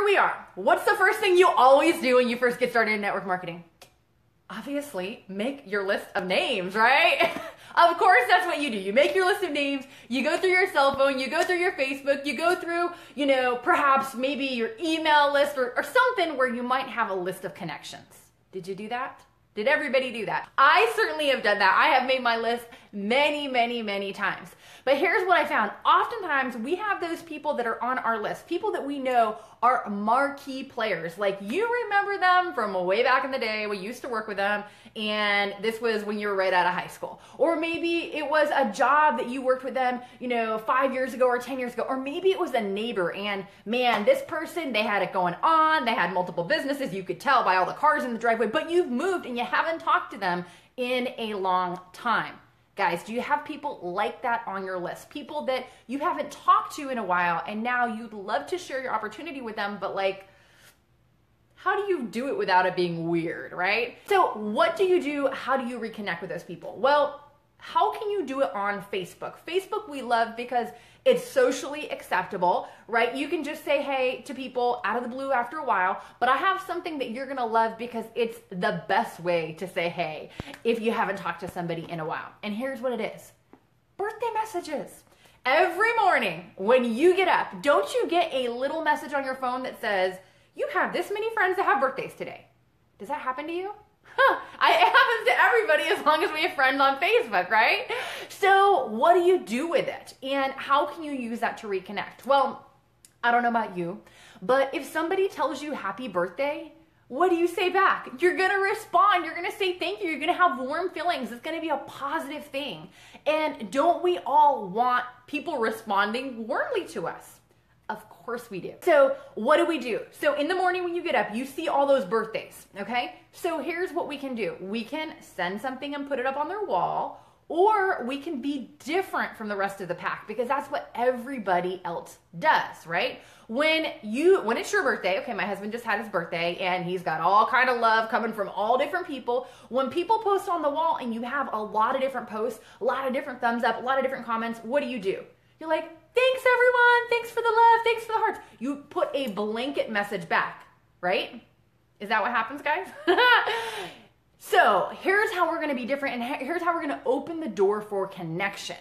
we are. What's the first thing you always do when you first get started in network marketing? Obviously, make your list of names, right? Of course, that's what you do. You make your list of names, you go through your cell phone, you go through your Facebook, you go through, perhaps maybe your email list or something where you might have a list of connections. Did you do that? Did everybody do that? I certainly have done that. I have made my list many, many, many times. But here's what I found. Oftentimes, we have those people that are on our list, people that we know are marquee players. Like, you remember them from way back in the day. We used to work with them, and this was when you were right out of high school. Or maybe it was a job that you worked with them, 5 years ago or 10 years ago. Or maybe it was a neighbor, and man, this person, they had it going on. They had multiple businesses. You could tell by all the cars in the driveway, but you've moved and you haven't talked to them in a long time. Guys, do you have people like that on your list? People that you haven't talked to in a while and now you'd love to share your opportunity with them, but how do you do it without it being weird, right? So what do you do? How do you reconnect with those people? Well, how can you do it on Facebook? Facebook we love because it's socially acceptable, right? You can just say hey to people out of the blue after a while, but I have something that you're gonna love because it's the best way to say hey if you haven't talked to somebody in a while. And here's what it is. Birthday messages. Every morning when you get up, don't you get a little message on your phone that says, you have this many friends that have birthdays today? Does that happen to you? It happens to everybody as long as we have friends on Facebook, right? So what do you do with it? And how can you use that to reconnect? Well, I don't know about you, but if somebody tells you happy birthday, what do you say back? You're going to respond. You're going to say thank you. You're going to have warm feelings. It's going to be a positive thing. And don't we all want people responding warmly to us? Of course we do. So what do? So in the morning when you get up, you see all those birthdays, okay? So here's what we can do. We can send something and put it up on their wall, or we can be different from the rest of the pack because that's what everybody else does, right? When it's your birthday, okay, my husband just had his birthday and he's got all kind of love coming from all different people. When people post on the wall and you have a lot of different posts, a lot of different thumbs up, a lot of different comments, what do? You're like, thanks everyone, thanks for the love, thanks for the hearts. You put a blanket message back, right? Is that what happens, guys? So here's how we're gonna be different, and here's how we're gonna open the door for connection.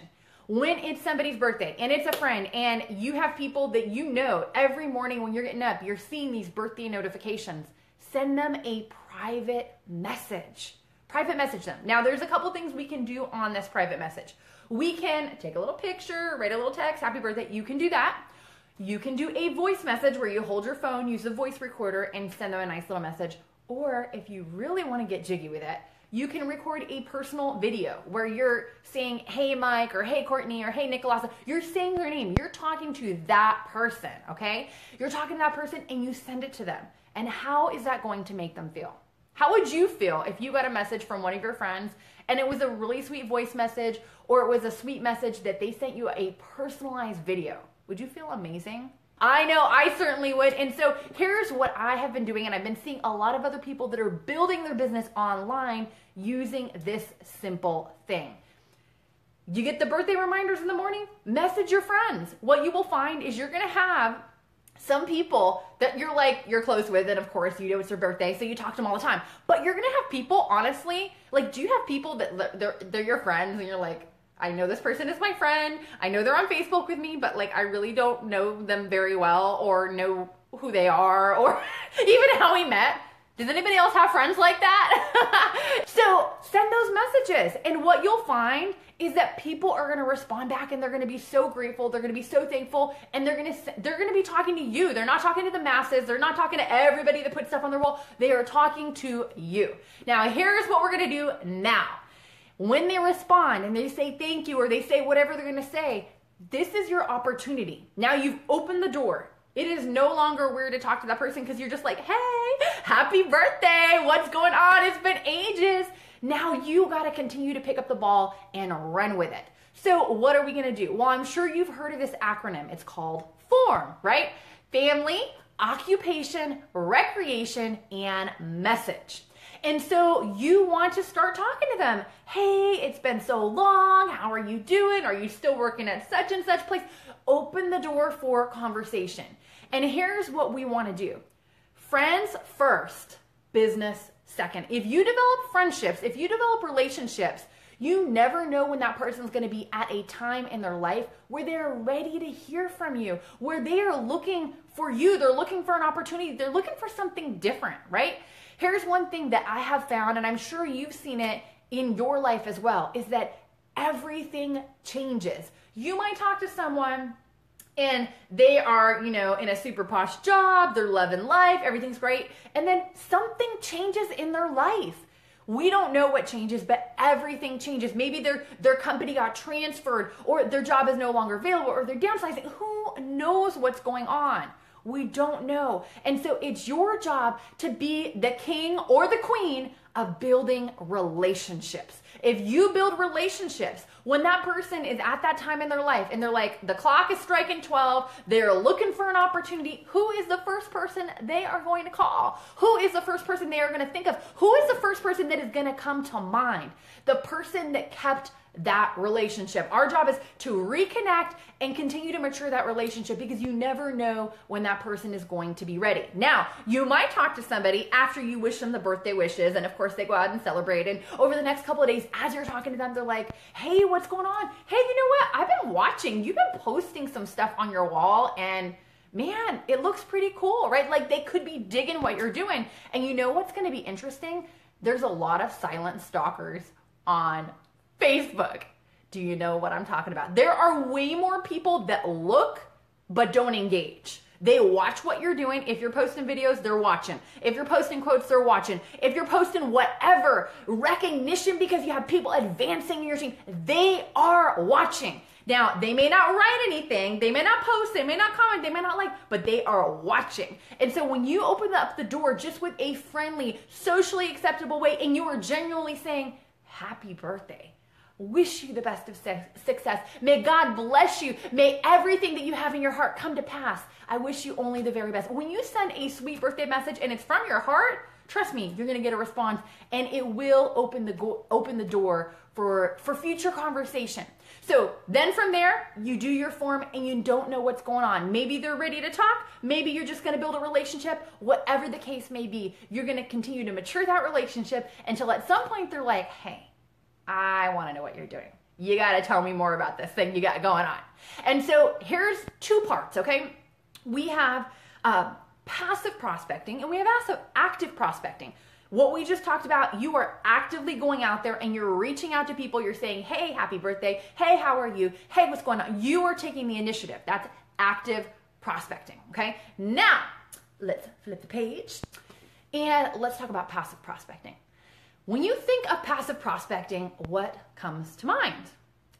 When it's somebody's birthday and it's a friend and you have people that you know every morning when you're getting up, you're seeing these birthday notifications, send them a private message. Private message them. Now there's a couple things we can do on this private message. We can take a little picture, write a little text, happy birthday. You can do that. You can do a voice message where you hold your phone, use a voice recorder, and send them a nice little message. Or if you really want to get jiggy with it, you can record a personal video where you're saying, hey Mike, or hey Courtney, or hey Nicholas. You're saying their name. You're talking to that person, okay? You're talking to that person and you send it to them. And how is that going to make them feel? How would you feel if you got a message from one of your friends and it was a really sweet voice message, or it was a sweet message that they sent you a personalized video? Would you feel amazing? I know, I certainly would. And so here's what I have been doing, and I've been seeing a lot of other people that are building their business online using this simple thing. You get the birthday reminders in the morning, message your friends. What you will find is you're gonna have some people that you're close with, and of course you know it's their birthday, so you talk to them all the time. But you're gonna have people, honestly, do you have people that they're your friends and you're like, I know this person is my friend, I know they're on Facebook with me, but I really don't know them very well or know who they are or even how we met. Does anybody else have friends like that? So send those messages, and what you'll find is that people are gonna respond back and they're gonna be so grateful, they're gonna be so thankful, and they're gonna be talking to you. They're not talking to the masses, they're not talking to everybody that puts stuff on their wall, they are talking to you. Now here's what we're gonna do now. When they respond and they say thank you or they say whatever they're gonna say, this is your opportunity. Now you've opened the door. It is no longer weird to talk to that person because you're just like, hey, happy birthday, what's going on? It's been ages. Now you gotta continue to pick up the ball and run with it. So what are we gonna do? Well, I'm sure you've heard of this acronym. It's called FORM, right? Family, occupation, recreation, and message. And so you want to start talking to them. Hey, it's been so long. How are you doing? Are you still working at such and such place? open the door for conversation. And here's what we want to do. Friends first, business second. If you develop friendships, if you develop relationships, you never know when that person's going to be at a time in their life where they're ready to hear from you, where they are looking for you. They're looking for an opportunity. They're looking for something different, right? Here's one thing that I have found, and I'm sure you've seen it in your life as well, is that everything changes. You might talk to someone and they are, in a super posh job, they're loving life, everything's great, and then something changes in their life. We don't know what changes, but everything changes. Maybe their company got transferred, or their job is no longer available, or they're downsizing. Who knows what's going on? We don't know. And so it's your job to be the king or the queen of building relationships. If you build relationships, when that person is at that time in their life and they're like, the clock is striking 12, they're looking for an opportunity, who is the first person they are going to call? Who is the first person they are going to think of? Who is the first person that is going to come to mind? The person that kept that relationship. Our job is to reconnect and continue to mature that relationship, because you never know when that person is going to be ready. Now, you might talk to somebody after you wish them the birthday wishes, and of course they go out and celebrate, and over the next couple of days, as you're talking to them, they're like, hey, what's going on? Hey, you know what? I've been watching. You've been posting some stuff on your wall, and man, it looks pretty cool, right? Like, they could be digging what you're doing. And you know what's going to be interesting? There's a lot of silent stalkers on Facebook. Do you know what I'm talking about? There are way more people that look but don't engage. They watch what you're doing. If you're posting videos, they're watching. If you're posting quotes, they're watching. If you're posting whatever, recognition because you have people advancing in your team, they are watching. Now, they may not write anything, they may not post, they may not comment, they may not like, but they are watching. And so when you open up the door just with a friendly, socially acceptable way, and you are genuinely saying, happy birthday, wish you the best of success. May God bless you. May everything that you have in your heart come to pass. I wish you only the very best. When you send a sweet birthday message and it's from your heart, trust me, you're going to get a response, and it will open the door for future conversation. So then from there, you do your form and you don't know what's going on. Maybe they're ready to talk. Maybe you're just going to build a relationship. Whatever the case may be, you're going to continue to mature that relationship until at some point they're like, hey, I want to know what you're doing. You got to tell me more about this thing you got going on. And so here's two parts, okay? We have passive prospecting and we have active prospecting. What we just talked about, you are actively going out there and you're reaching out to people. You're saying, hey, happy birthday. Hey, how are you? Hey, what's going on? You are taking the initiative. That's active prospecting, okay? Now, let's flip the page and let's talk about passive prospecting. When you think of passive prospecting, what comes to mind?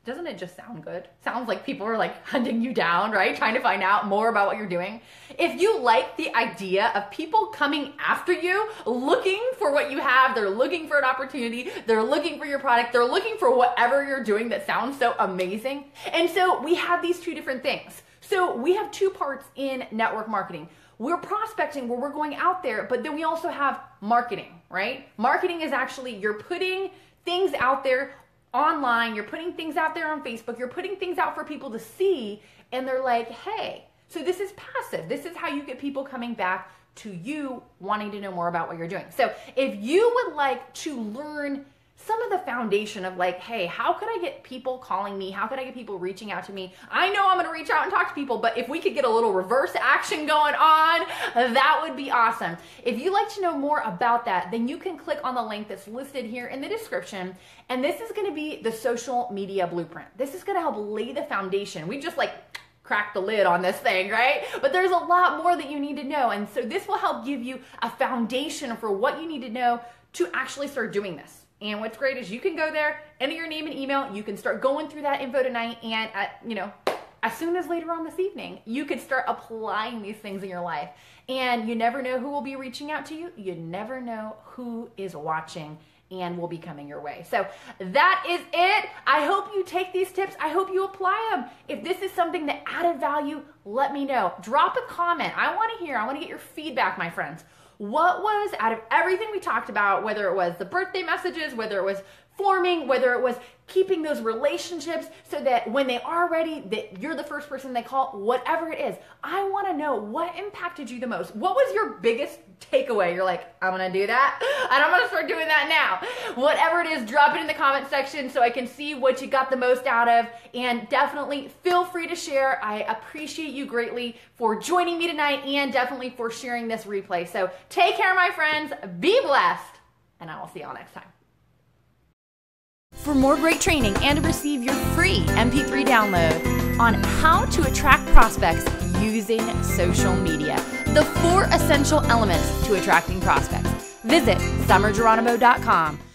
Doesn't it just sound good? Sounds like people are like hunting you down, right? Trying to find out more about what you're doing. If you like the idea of people coming after you, looking for what you have, they're looking for an opportunity, they're looking for your product, they're looking for whatever you're doing that sounds so amazing. And so we have these two different things. So we have two parts in network marketing. We're prospecting where we're going out there, but then we also have marketing, right? Marketing is actually, you're putting things out there online, you're putting things out there on Facebook, you're putting things out for people to see, and they're like, hey, so this is passive. This is how you get people coming back to you wanting to know more about what you're doing. So if you would like to learn some of the foundation of like, hey, how could I get people calling me? How could I get people reaching out to me? I know I'm going to reach out and talk to people, but if we could get a little reverse action going on, that would be awesome. If you'd like to know more about that, then you can click on the link that's listed here in the description. And this is going to be the social media blueprint. This is going to help lay the foundation. We just like crack the lid on this thing, right? But there's a lot more that you need to know. And so this will help give you a foundation for what you need to know to actually start doing this. And what's great is you can go there, enter your name and email, you can start going through that info tonight, and as soon as later on this evening, you could start applying these things in your life. And you never know who will be reaching out to you. You never know who is watching and will be coming your way. So that is it. I hope you take these tips. I hope you apply them. If this is something that added value, let me know. Drop a comment. I want to hear. I want to get your feedback, my friends. What was, out of everything we talked about, whether it was the birthday messages, whether it was forming, whether it was keeping those relationships so that when they are ready, that you're the first person they call, whatever it is. I want to know what impacted you the most. What was your biggest takeaway? You're like, I'm going to do that, and I'm going to start doing that now. Whatever it is, drop it in the comment section so I can see what you got the most out of, and definitely feel free to share. I appreciate you greatly for joining me tonight and definitely for sharing this replay. So take care, my friends. Be blessed, and I will see y'all next time. For more great training and to receive your free MP3 download on how to attract prospects using social media, the 4 essential elements to attracting prospects, visit summergeronimo.com.